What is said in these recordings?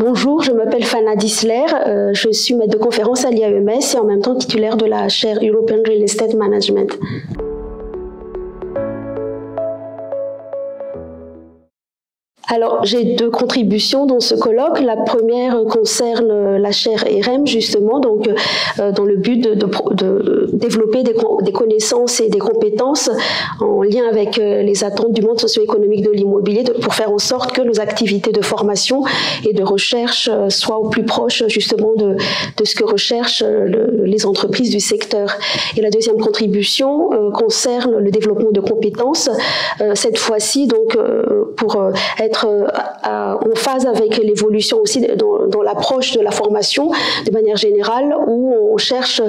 Bonjour, je m'appelle Fana Disler, je suis maître de conférence à l'IAEMS et en même temps titulaire de la chaire European Real Estate Management. Alors, j'ai deux contributions dans ce colloque. La première concerne la chaire EREM, justement, donc dans le but de développer des connaissances et des compétences en lien avec les attentes du monde socio-économique de l'immobilier pour faire en sorte que nos activités de formation et de recherche soient au plus proche, justement, de ce que recherchent les entreprises du secteur. Et la deuxième contribution concerne le développement de compétences, cette fois-ci, donc, pour être en phase avec l'évolution aussi dans l'approche de la formation de manière générale, où on cherche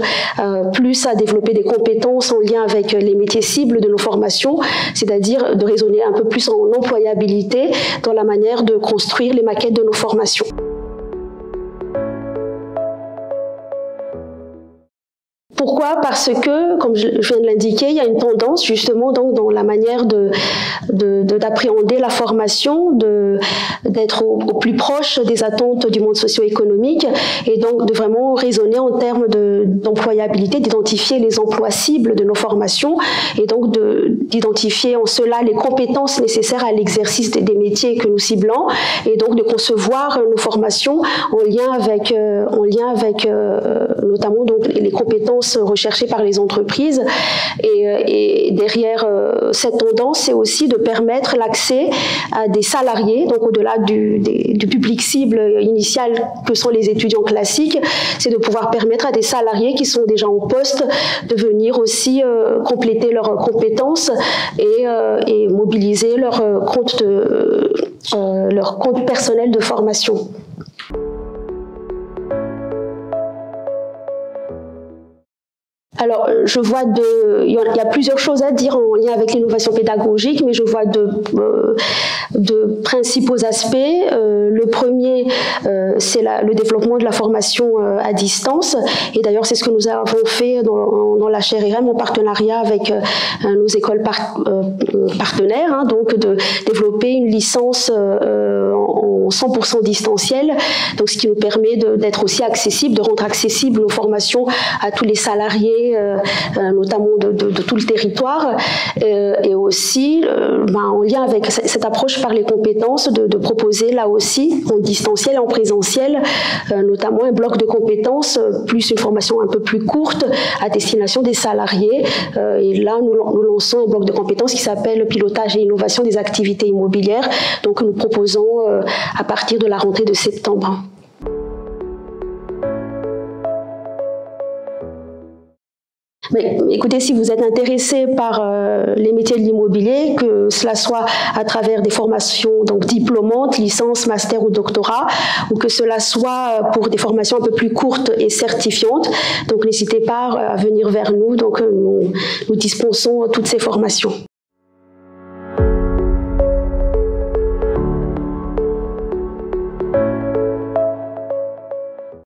plus à développer des compétences en lien avec les métiers cibles de nos formations, c'est-à-dire de raisonner un peu plus en employabilité dans la manière de construire les maquettes de nos formations. Pourquoi? Parce que, comme je viens de l'indiquer, il y a une tendance justement donc dans la manière d'appréhender la formation, d'être au plus proche des attentes du monde socio-économique et donc de vraiment raisonner en termes d'employabilité, d'identifier les emplois cibles de nos formations et donc d'identifier en cela les compétences nécessaires à l'exercice des métiers que nous ciblons et donc de concevoir nos formations en lien avec notamment donc les compétences recherchées par les entreprises et derrière cette tendance, c'est aussi de permettre l'accès à des salariés, donc au-delà du public cible initial que sont les étudiants classiques, c'est de pouvoir permettre à des salariés qui sont déjà en poste de venir aussi compléter leurs compétences et mobiliser leur compte personnel de formation. Alors, je vois il y a plusieurs choses à dire en lien avec l'innovation pédagogique, mais je vois de principaux aspects. Le premier, c'est le développement de la formation à distance. Et d'ailleurs, c'est ce que nous avons fait dans la chaire EREM en partenariat avec nos écoles partenaires, hein, donc de développer une licence en 100% distanciel, donc ce qui nous permet d'être aussi accessible, de rendre accessible nos formations à tous les salariés, notamment de tout le territoire, et aussi en lien avec cette approche par les compétences, de proposer là aussi en distanciel et en présentiel, notamment un bloc de compétences, plus une formation un peu plus courte à destination des salariés. Et là, nous lançons un bloc de compétences qui s'appelle Pilotage et innovation des activités immobilières, donc nous proposons à partir de la rentrée de septembre. Mais écoutez, si vous êtes intéressé par les métiers de l'immobilier, que cela soit à travers des formations donc diplômantes, licence, master ou doctorat, ou que cela soit pour des formations un peu plus courtes et certifiantes, donc n'hésitez pas à venir vers nous. Donc nous dispensons toutes ces formations.